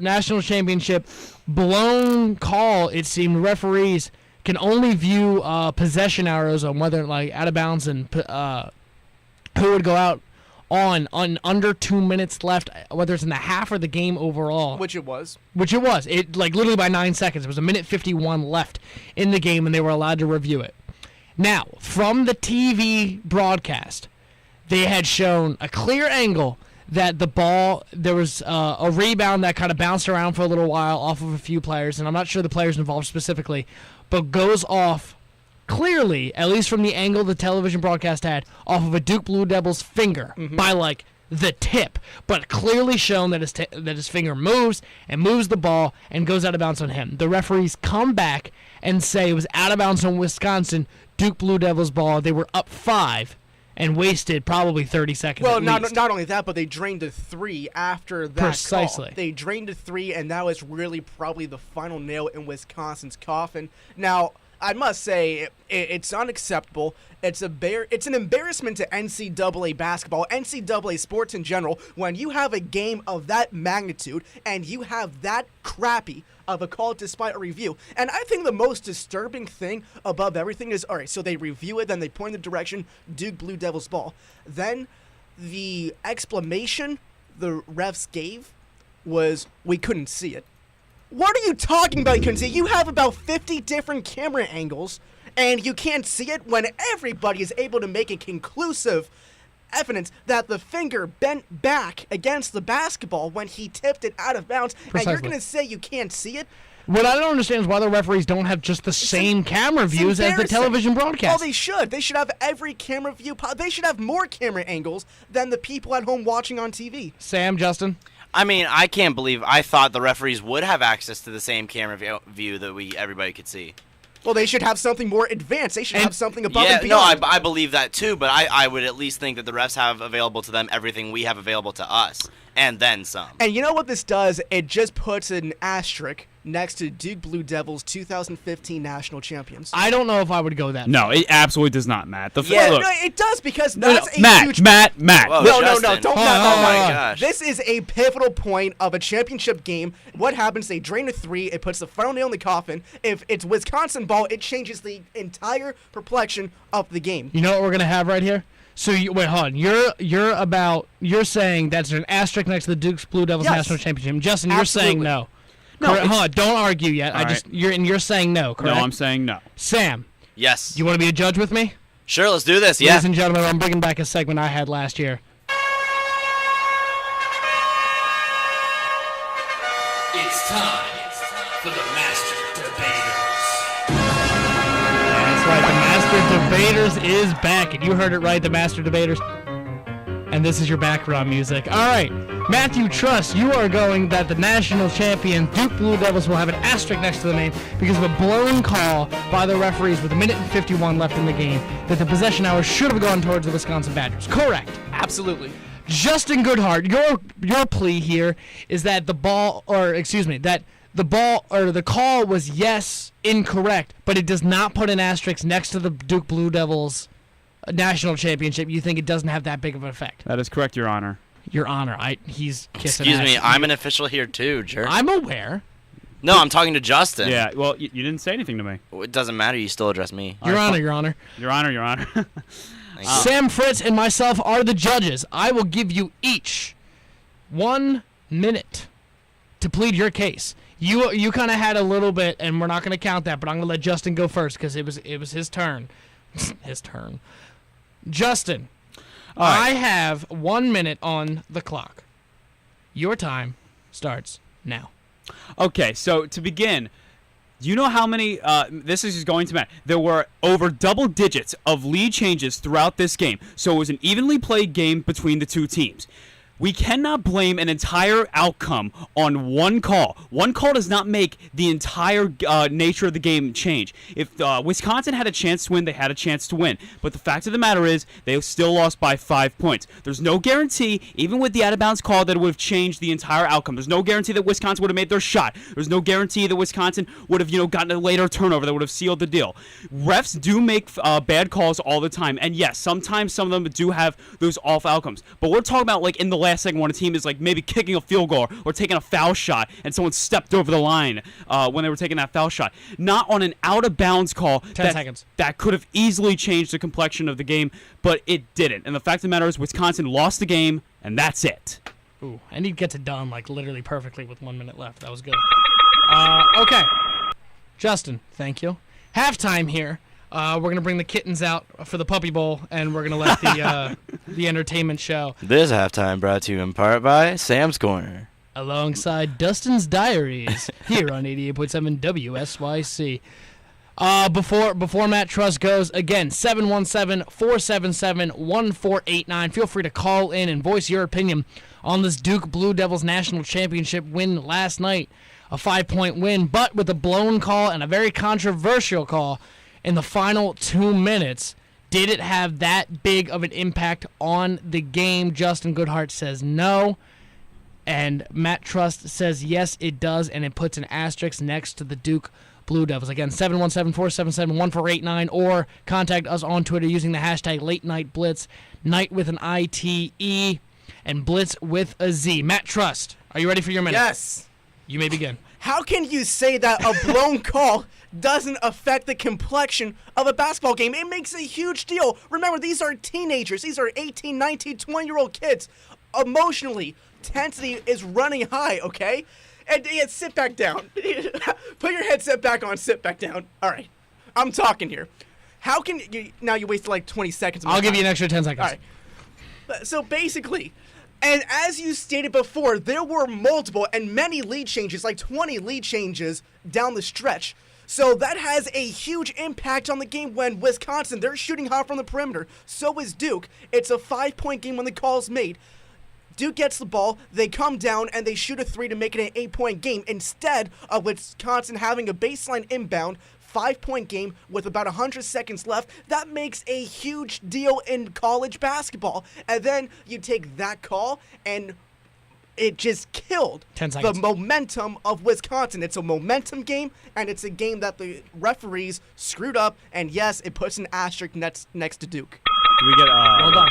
national championship blown call, it seemed referees can only view possession arrows on whether out of bounds and who would go out on under 2 minutes left, whether it's in the half or the game overall. Which it was. It literally by 9 seconds. It was 1:51 left in the game, and they were allowed to review it. Now, from the TV broadcast, they had shown a clear angle that the ball, there was a rebound that kind of bounced around for a little while off of a few players, and I'm not sure the players involved specifically, but goes off clearly, at least from the angle the television broadcast had, off of a Duke Blue Devils finger by the tip, but clearly shown that his finger moves the ball and goes out of bounds on him. The referees come back and say it was out of bounds on Wisconsin, Duke Blue Devils ball. They were up 5 and wasted probably 30 seconds. Well, at least. not only that, but they drained a 3 after that Precisely. call. They drained a 3, and that was really probably the final nail in Wisconsin's coffin. Now, I must say, it's unacceptable. It's an embarrassment to NCAA basketball, NCAA sports in general, when you have a game of that magnitude and you have that crappy of a call despite a review. And I think the most disturbing thing above everything is, all right, so they review it, then they point in the direction, Duke Blue Devils ball. Then the explanation the refs gave was, we couldn't see it. What are you talking about? You couldn't see it? You have about 50 different camera angles, and you can't see it when everybody is able to make a conclusive evidence that the finger bent back against the basketball when he tipped it out of bounds, Precisely. And you're going to say you can't see it? What I don't understand is why the referees don't have just the same camera views as the television broadcast. Oh, they should. They should have every camera view. They should have more camera angles than the people at home watching on TV. Sam, Justin? I mean, I can't believe I thought the referees would have access to the same camera view that everybody could see. Well, they should have something more advanced. They should have something above and beyond. No, I believe that too, but I would at least think that the refs have available to them everything we have available to us, and then some. And you know what this does? It just puts an asterisk next to Duke Blue Devils 2015 national champions. I don't know if I would go that No, far. it absolutely does not, Matt. No, it does, because No, that's a Matt, huge... Matt. Whoa, No, Justin. don't. Oh my gosh. This is a pivotal point of a championship game. What happens? They drain a 3. It puts the final nail in the coffin. If it's Wisconsin ball, it changes the entire perplexion of the game. You know what we're going to have right here? So, wait, hold on. You're saying that's an asterisk next to the Duke's Blue Devils Yes. national championship. Justin, Absolutely. You're saying no. No, Correct. Hold on, don't argue yet. All right. You're saying no, correct? No, I'm saying no. Sam, Yes. do you want to be a judge with me? Sure, let's do this. Yeah. Ladies and gentlemen, I'm bringing back a segment I had last year. It's time for the Master Debaters. That's right, the Master Debaters is back, and you heard it right, the Master Debaters. And this is your background music. All right, Matthew Truss, you are going that the national champion Duke Blue Devils will have an asterisk next to the name because of a blown call by the referees with 1:51 left in the game that the possession hours should have gone towards the Wisconsin Badgers. Correct. Absolutely. Justin Goodhart, your plea here is that the call was yes, incorrect, but it does not put an asterisk next to the Duke Blue Devils national championship. You think it doesn't have that big of an effect? That is correct, Your Honor. Your Honor, he's kissing Excuse ass. me, I'm an official here too, jerk. I'm aware. No, I'm talking to Justin. Yeah, well, you didn't say anything to me. It doesn't matter. You still address me. Your Honor, Your Honor. Your Honor, Your Honor. Thank you. Sam, Fritz, and myself are the judges. I will give you each 1 minute to plead your case. You kind of had a little bit, and we're not going to count that, but I'm going to let Justin go first because it was his turn. His turn. Justin, All right. I have 1 minute on the clock. Your time starts now. Okay, so to begin, do you know how many, this is going to matter, there were over double digits of lead changes throughout this game, so it was an evenly played game between the two teams. We cannot blame an entire outcome on one call. One call does not make the entire nature of the game change. If Wisconsin had a chance to win, they had a chance to win. But the fact of the matter is, they still lost by 5 points. There's no guarantee, even with the out-of-bounds call, that it would have changed the entire outcome. There's no guarantee that Wisconsin would have made their shot. There's no guarantee that Wisconsin would have, gotten a later turnover that would have sealed the deal. Refs do make bad calls all the time, and yes, sometimes some of them do have those off outcomes. But we're talking about, in the last last second when a team is like maybe kicking a field goal or taking a foul shot and someone stepped over the line when they were taking that foul shot. Not on an out-of-bounds call 10 seconds. That could have easily changed the complexion of the game, but it didn't. And the fact of the matter is Wisconsin lost the game, and that's it. Ooh, and he gets it done like literally perfectly with 1 minute left. That was good. Okay. Justin, thank you. Halftime here. We're going to bring the kittens out for the Puppy Bowl, and we're going to let the entertainment show. This halftime brought to you in part by Sam's Corner. Alongside Dustin's Diaries here on 88.7 WSYC. Before Matt Truss goes, again, 717-477-1489. Feel free to call in and voice your opinion on this Duke Blue Devils national championship win last night. A 5-point win, but with a blown call and a very controversial call in the final 2 minutes. Did it have that big of an impact on the game? Justin Goodhart says no. And Matt Trust says yes, it does, and it puts an asterisk next to the Duke Blue Devils. Again, 717-477-1489, or contact us on Twitter using the hashtag #LateNiteBlitz, Night with an I-T-E, and Blitz with a Z. Matt Trust, are you ready for your minute? Yes. You may begin. How can you say that a blown call doesn't affect the complexion of a basketball game? It makes a huge deal. Remember, these are teenagers. These are 18, 19, 20-year-old kids. Emotionally, tensity is running high, okay? And sit back down. Put your headset back on, sit back down. All right. I'm talking here. How can you... Now you wasted like 20 seconds of my I'll give time. you an extra 10 seconds. All right. So basically... And as you stated before, there were multiple and many lead changes, like 20 lead changes down the stretch. So that has a huge impact on the game when Wisconsin, they're shooting hot from the perimeter. So is Duke. It's a 5-point game when the call is made. Duke gets the ball, they come down, and they shoot a 3 to make it an 8-point game. Instead of Wisconsin having a baseline inbound, 5-point game with about 100 seconds left, that makes a huge deal in college basketball. And then you take that call, and it just killed 10 the seconds. momentum of Wisconsin. It's a momentum game, and it's a game that the referees screwed up, and yes, it puts an asterisk next to Duke. Do we get Hold on.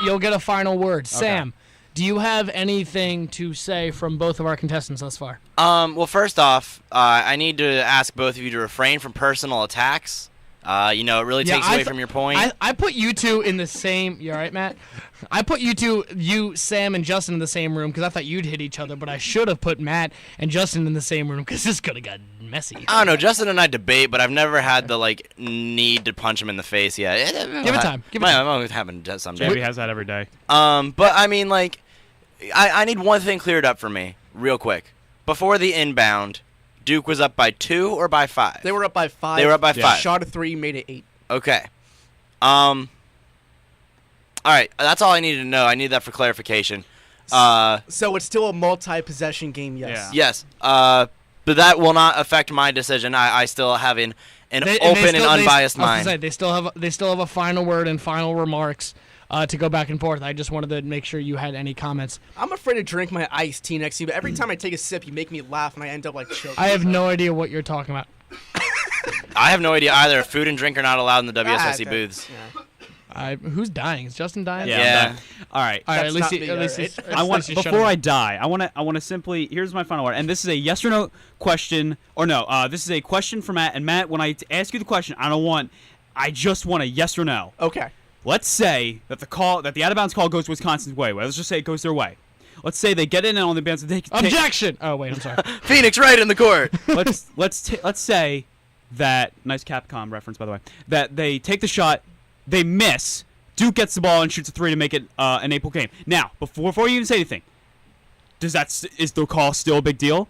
You'll get a final word. Sam, do you have anything to say from both of our contestants thus far? Well, first off, I need to ask both of you to refrain from personal attacks. It really takes away from your point. I put you two in the same... You all right, Matt? I put you, Sam, and Justin in the same room because I thought you'd hit each other, but I should have put Matt and Justin in the same room because this could have gotten messy. I don't know. Justin and I debate, but I've never had the need to punch him in the face yet. Give it time. Might happen someday. JB has that every day. But I mean, I need one thing cleared up for me, real quick. Before the inbound, Duke was up by 2 or by 5? They were up by 5. They were up by 5. Shot a 3, made it 8. Okay. All right. That's all I needed to know. I need that for clarification. So it's still a multi-possession game, yes. Yeah. Yes. But that will not affect my decision. I still have an open and unbiased mind. They still have a final word and final remarks to go back and forth. I just wanted to make sure you had any comments. I'm afraid to drink my iced tea next to you, but every time I take a sip, you make me laugh, and I end up choking. I have no idea what you're talking about. I have no idea either. Food and drink are not allowed in the WSIC booths. Yeah. Who's dying? Is Justin dying? Yeah. All right. All right. That's not me, all right. I want before I die. I want to simply. Here's my final word, and this is a yes or no question, or no. This is a question for Matt. And Matt, when I ask you the question, I just want a yes or no. Okay. Let's say that the out of bounds call goes Wisconsin's way. Let's just say it goes their way. Let's say they get in on the bounce. Objection! Oh wait, I'm sorry. Phoenix right in the court. let's say that nice Capcom reference, by the way. That they take the shot, they miss. Duke gets the ball and shoots a 3 to make it an 8-point game. Now, before you even say anything, is the call still a big deal?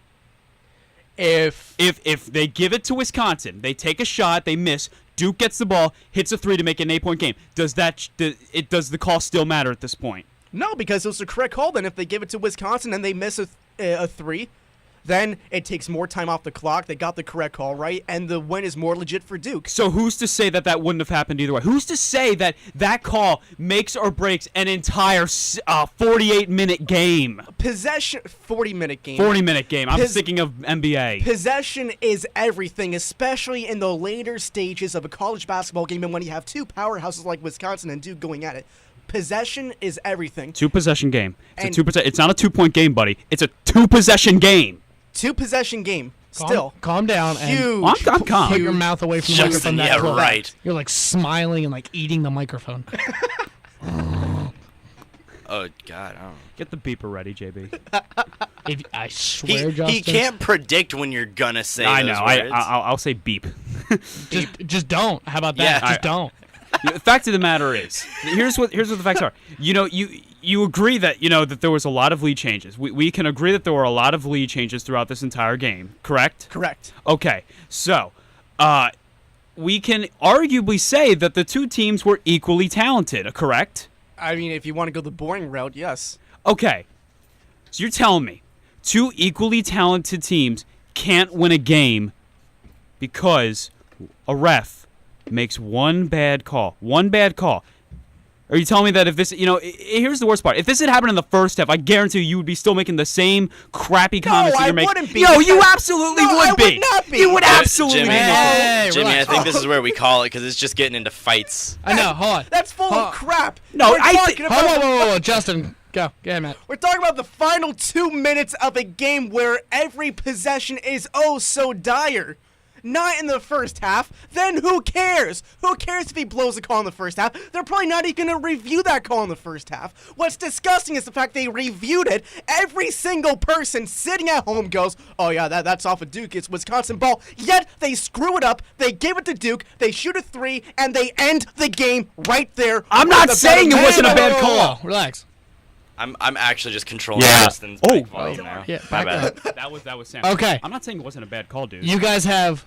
If they give it to Wisconsin, they take a shot, they miss. Duke gets the ball, hits a 3 to make it an 8-point game. Does the call still matter at this point? No, because it was the correct call. Then if they give it to Wisconsin and they miss a 3, then it takes more time off the clock. They got the correct call right, and the win is more legit for Duke. So who's to say that wouldn't have happened either way? Who's to say that call makes or breaks an entire 48-minute game? Possession, 40-minute game. 40-minute game. I'm thinking of NBA. Possession is everything, especially in the later stages of a college basketball game, and when you have two powerhouses like Wisconsin and Duke going at it. possession is everything. 2-possession game. And- It's not a 2-point game, buddy. It's a 2-possession game. 2-possession game. Still. Calm down and Huge. Well, I'm calm. put your mouth away from the Justin, microphone. That yeah, close. right. You're like smiling and like eating the microphone. Oh God, I don't know. Get the beeper ready, JB. I swear, Justin. He can't predict when you're gonna say I those know. words. I'll say beep. Just don't. How about that? Yeah. Just don't. The fact of the matter is, here's what the facts are. You agree that that there was a lot of lead changes. We can agree that there were a lot of lead changes throughout this entire game. Correct? Correct. Okay. So, we can arguably say that the two teams were equally talented. Correct? I mean, if you want to go the boring route, yes. Okay. So you're telling me two equally talented teams can't win a game because a ref makes one bad call. One bad call. Are you telling me that if this, here's the worst part. If this had happened in the first half, I guarantee you would be still making the same crappy comments that I you're making. wouldn't be. Yo, you absolutely No, would I be. would not be. You would absolutely Jimmy, be. Hey, Jimmy, relax. I think this is where we call it because it's just getting into fights. I know. Hold on. That's full Hold- of crap. No, We're I talking think- about Whoa. Justin, go. Go ahead, Matt. We're talking about the final 2 minutes of a game where every possession is oh so dire. Not in the first half. Then who cares? Who cares if he blows a call in the first half? They're probably not even going to review that call in the first half. What's disgusting is the fact they reviewed it. Every single person sitting at home goes, oh yeah, that's off of Duke. It's Wisconsin ball. Yet they screw it up. They give it to Duke. They shoot a 3, and they end the game right there. I'm with not the saying better it wasn't a man. bad call. Relax. I'm actually just controlling Yeah. Justin's Oh. mic volume now. Yeah, My back bad. That was Sam. Okay. I'm not saying it wasn't a bad call, dude. You guys have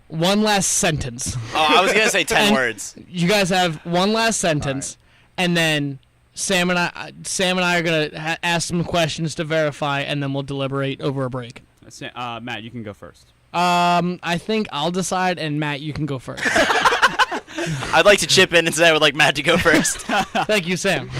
one last sentence. Oh, I was gonna say 10 And- words. You guys have one last sentence, and then Sam and I are gonna ask some questions to verify, and then we'll deliberate over a break. Matt, you can go first. I think I'll decide, and Matt, you can go first. I'd like to chip in and say I would like Matt to go first. Thank you, Sam.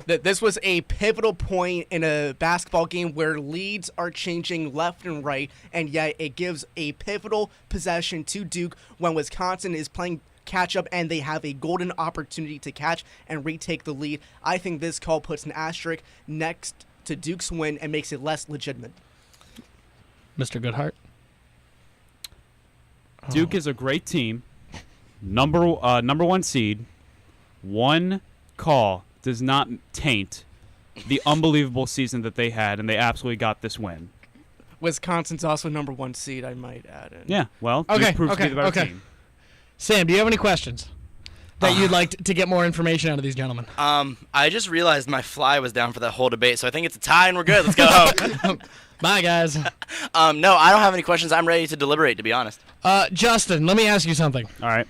This was a pivotal point in a basketball game where leads are changing left and right, and yet it gives a pivotal possession to Duke when Wisconsin is playing catch up and they have a golden opportunity to catch and retake the lead. I think this call puts an asterisk next to Duke's win and makes it less legitimate. Mr. Goodhart. Duke is a great team. Number one seed. One call does not taint the unbelievable season that they had, and they absolutely got this win. Wisconsin's also number 1 seed, I might add. Yeah, well, Okay, Duke proves to be the better okay. team. Sam, do you have any questions that you'd like to get more information out of these gentlemen? I just realized my fly was down for that whole debate, so I think it's a tie and we're good. Let's go home. Bye, guys. No, I don't have any questions. I'm ready to deliberate, to be honest. Justin, let me ask you something. All right.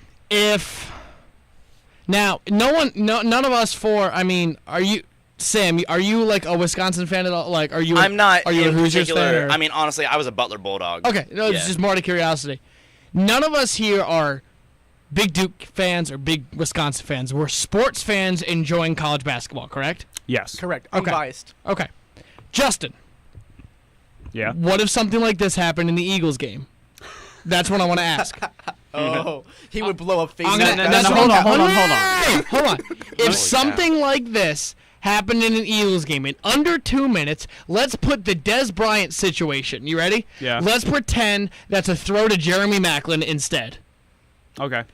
Now, none of us four. I mean, are you, Sam? Are you like a Wisconsin fan at all? Like, are you? I'm not. Are you a in Hoosiers particular, fan? Or? I mean, honestly, I was a Butler Bulldog. Okay, no, it's Yeah. just more out of curiosity. None of us here are big Duke fans or big Wisconsin fans. We're sports fans enjoying college basketball. Correct? Yes. Correct. Okay. Unbiased. Okay. Justin, Yeah. what if something like this happened in the Eagles game? That's what I want to ask. Oh, he would blow up Facebook. I'm gonna- no, that's no, what hold I'm- on. Hold on. If something like this happened in an Eagles game in under 2 minutes, let's put the Des Bryant situation. You ready? Yeah. Let's pretend that's a throw to Jeremy Maclin instead. Okay.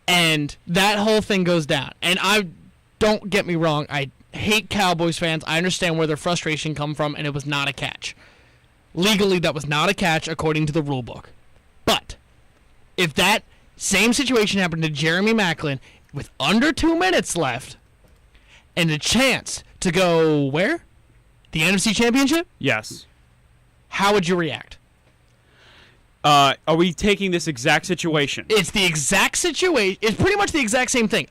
And that whole thing goes down. And don't get me wrong, I hate Cowboys fans. I understand where their frustration come from, and it was not a catch. Legally, that was not a catch according to the rule book. But if that same situation happened to Jeremy Maclin with under 2 minutes left and a chance to go where? The NFC Championship? Yes. How would you react? Are we taking this exact situation? It's the exact situation. It's pretty much the exact same thing.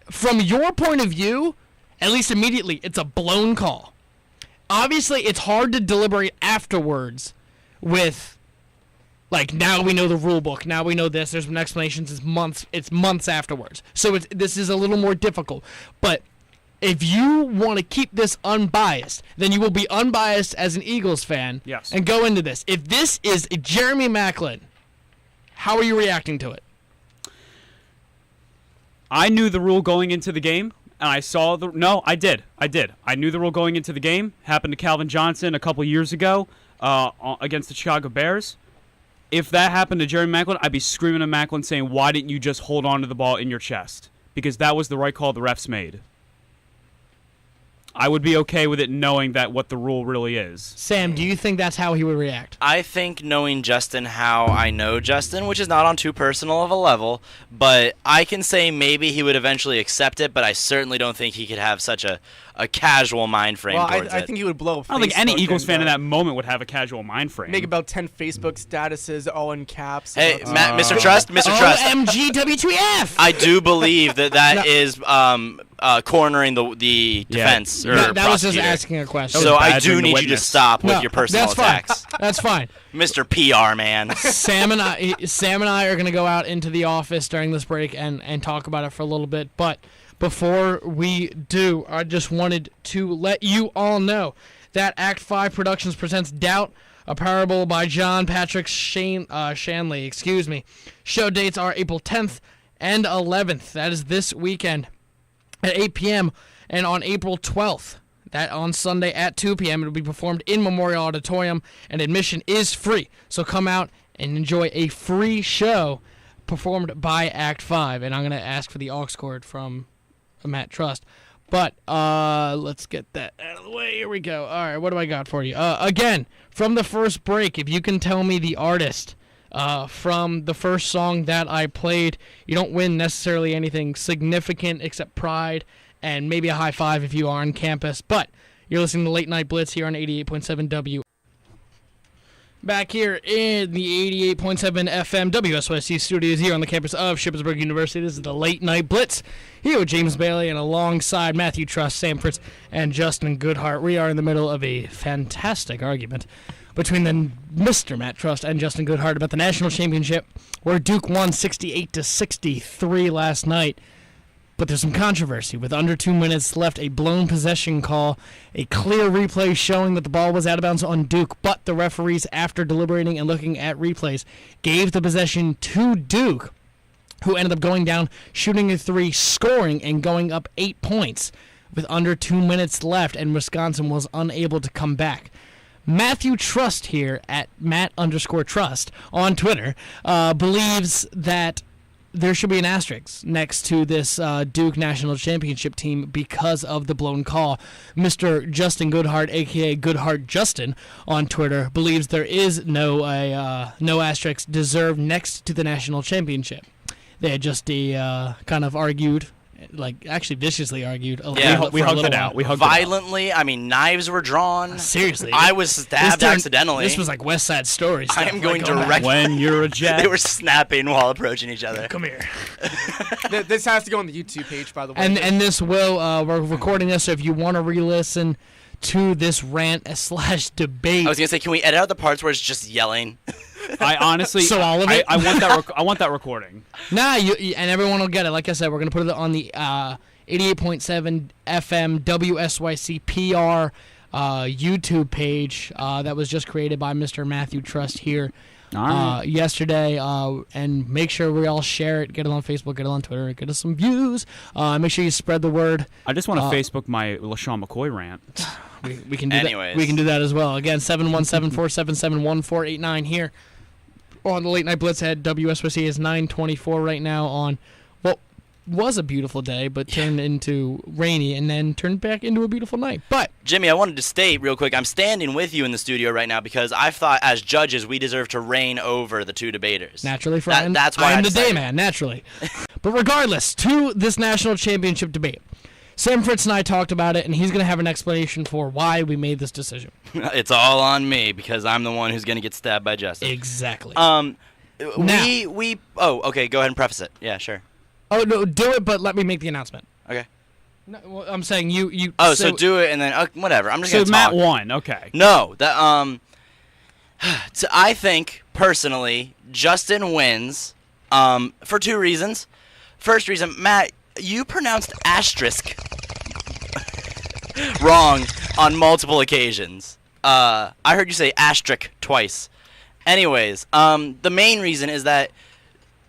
From your point of view, at least immediately, it's a blown call. Obviously, it's hard to deliberate afterwards with, like, now we know the rule book. Now we know this. There's some explanations. It's months afterwards. So this is a little more difficult. But if you want to keep this unbiased, then you will be unbiased as an Eagles fan. Yes. And go into this. If this is Jeremy Maclin, how are you reacting to it? I knew the rule going into the game, and I saw the... No, I did. I knew the rule going into the game. Happened to Calvin Johnson a couple years ago against the Chicago Bears. If that happened to Jerry Maclin, I'd be screaming at Maclin saying, why didn't you just hold on to the ball in your chest? Because that was the right call the refs made. I would be okay with it knowing that what the rule really is. Sam, do you think that's how he would react? I think knowing Justin how I know Justin, which is not on too personal of a level, but I can say maybe he would eventually accept it, but I certainly don't think he could have such a casual mind frame Well, towards I it. think he would blow up I don't think any Facebook Eagles and, fan in that moment would have a casual mind frame. make about 10 Facebook statuses all in caps. Hey, about- Mr. Trust, Mr. Trust, OMG WTF! I do believe that is cornering the defense or that was just prosecutor. asking a question. So I badgering do the need you to witness. stop with No, your personal that's fine. attacks. That's fine. Mr. PR man. Sam and I are going to go out into the office during this break and talk about it for a little bit. But before we do, I just wanted to let you all know that Act 5 Productions presents Doubt, a parable by John Patrick Shanley. Show dates are April 10th and 11th. That is this weekend at 8 p.m. And on April 12th, that on Sunday at 2 p.m., it will be performed in Memorial Auditorium, and admission is free. So come out and enjoy a free show performed by Act 5. And I'm going to ask for the aux cord from Matt Trust. But let's get that out of the way. Here we go. All right, what do I got for you? Again, from the first break, if you can tell me the artist from the first song that I played, you don't win necessarily anything significant except pride and maybe a high five if you are on campus. But you're listening to Late Night Blitz here on 88.7 W. Back here in the 88.7 FM WSYC studios here on the campus of Shippensburg University. This is the Late Night Blitz here with James Bailey and alongside Matthew Trust, Sam Fritz, and Justin Goodhart. We are in the middle of a fantastic argument between the Mr. Matt Trust and Justin Goodhart about the national championship, where Duke won 68-63 last night. But there's some controversy with under 2 minutes left, a blown possession call, a clear replay showing that the ball was out of bounds on Duke, but the referees, after deliberating and looking at replays, gave the possession to Duke, who ended up going down, shooting a three, scoring, and going up 8 points with under 2 minutes left, and Wisconsin was unable to come back. Matthew Trust here at Matt_Trust on Twitter believes that there should be an asterisk next to this Duke National Championship team because of the blown call. Mr. Justin Goodhart, a.k.a. Goodhart Justin, on Twitter, believes there is no asterisk deserved next to the National Championship. They had just kind of argued, actually viciously argued. We hugged it out. We hugged Violently, I mean, knives were drawn. Seriously. I was stabbed accidentally. This was like West Side Story stuff. I am going going back. direct. When you're a jet. They were snapping while approaching each other. Come here. This has to go on the YouTube page, by the way. And this will, we're recording this, so if you want to re-listen to this rant / debate. I was gonna say, can we edit out the parts where it's just yelling? I honestly, So all of it? I want that. I want that recording. Nah, and everyone will get it. Like I said, we're going to put it on the 88.7 FM WSYC PR YouTube page that was just created by Mr. Matthew Trust here yesterday. And make sure we all share it. Get it on Facebook, get it on Twitter, get us some views. Make sure you spread the word. I just want to Facebook my LaShawn McCoy rant. We can do Anyways. that. We can do that as well. Again, 717-477-1489 here on the Late Night Blitz at WSYC is 9:24 right now on what was a beautiful day, but turned into rainy and then turned back into a beautiful night. But Jimmy, I wanted to state real quick, I'm standing with you in the studio right now because I thought as judges we deserve to reign over the two debaters. naturally, Brian, that's why I'm I the day decided. man, naturally. But regardless, to this national championship debate, Sam Fritz and I talked about it, and he's going to have an explanation for why we made this decision. It's all on me because I'm the one who's going to get stabbed by Justin. Exactly. Oh, okay, go ahead and preface it. Yeah, sure. Oh, no, do it, but let me make the announcement. Okay. No, well, I'm saying you. Oh, so do it and then whatever. I'm just So going to Matt talk. won. Okay. No, that so I think personally Justin wins for two reasons. First reason, Matt, you pronounced asterisk wrong on multiple occasions. I heard you say asterisk twice. Anyways, the main reason is that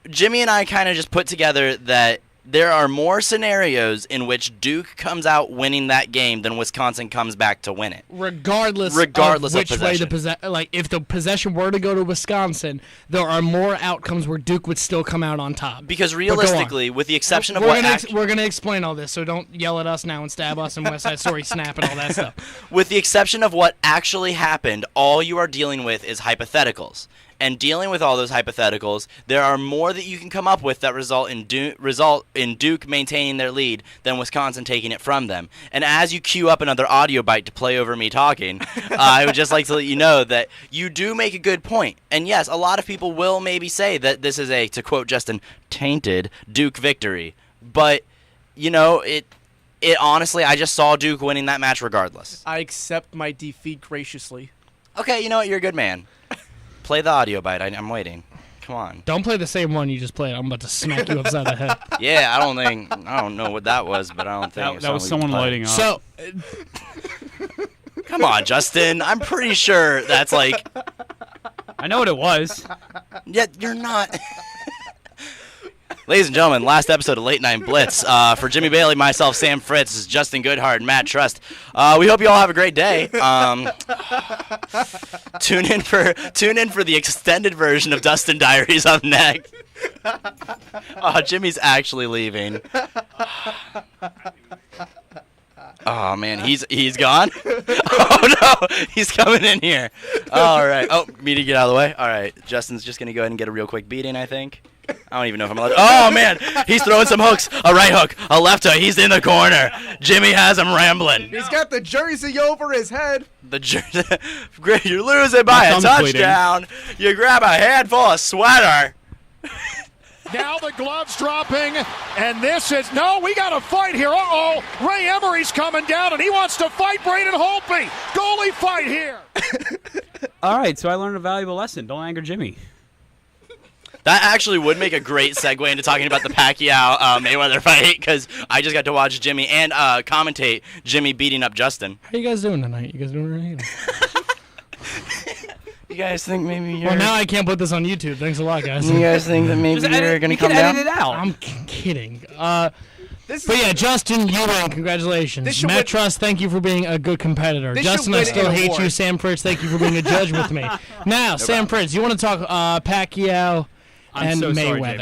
Jimmy and I kind of just put together that there are more scenarios in which Duke comes out winning that game than Wisconsin comes back to win it. Regardless of which way possession. if the possession were to go to Wisconsin, there are more outcomes where Duke would still come out on top. Because realistically, with the exception of we're going to explain all this, so don't yell at us now and stab us and West Side Story snap and all that stuff. With the exception of what actually happened, all you are dealing with is hypotheticals. And dealing with all those hypotheticals, there are more that you can come up with that result in Duke maintaining their lead than Wisconsin taking it from them. And as you queue up another audio bite to play over me talking, I would just like to let you know that you do make a good point. And yes, a lot of people will maybe say that this is a, to quote Justin, tainted Duke victory. But, you know, it honestly, I just saw Duke winning that match regardless. I accept my defeat graciously. Okay, you know what? You're a good man. Play the audio bite. I'm waiting. Come on. Don't play the same one you just played. I'm about to smack you upside the head. Yeah, I don't know what that was, but I don't think that was someone lighting up. So, come on, Justin. I'm pretty sure that's like. I know what it was. Yet you're not. Ladies and gentlemen, last episode of Late Nite Blitz. For Jimmy Bailey, myself, Sam Fritz, this is Justin Goodhart, and Matt Trust. We hope you all have a great day. Tune in for the extended version of Dustin Diaries up next. Oh, Jimmy's actually leaving. Oh man, he's gone. Oh no, he's coming in here. All right. Oh, me to get out of the way. All right, Justin's just gonna go ahead and get a real quick beating, I think. I don't even know if I'm allowed. Oh man, he's throwing some hooks. A right hook, a left hook. He's in the corner. Jimmy has him rambling. He's got the jersey over his head. The jersey. You're losing by a touchdown. You grab a handful of sweater. Now the gloves dropping, and this is, no, we got to fight here. Uh-oh, Ray Emery's coming down, and he wants to fight Braden Holtby. Goalie fight here. All right, so I learned a valuable lesson. Don't anger Jimmy. That actually would make a great segue into talking about the Pacquiao-Mayweather fight, because I just got to watch Jimmy and commentate Jimmy beating up Justin. How you guys doing tonight? You guys doing right? You guys think maybe you're... Well, now I can't put this on YouTube. Thanks a lot, guys. You guys think that maybe you're going to come down? Edit it out. I'm kidding. But yeah, Justin, you win. Congratulations. Matt Trust, thank you for being a good competitor. Justin, I still hate you. Sam Fritz, thank you for being a judge with me. Now, Sam Fritz, you want to talk Pacquiao and Mayweather?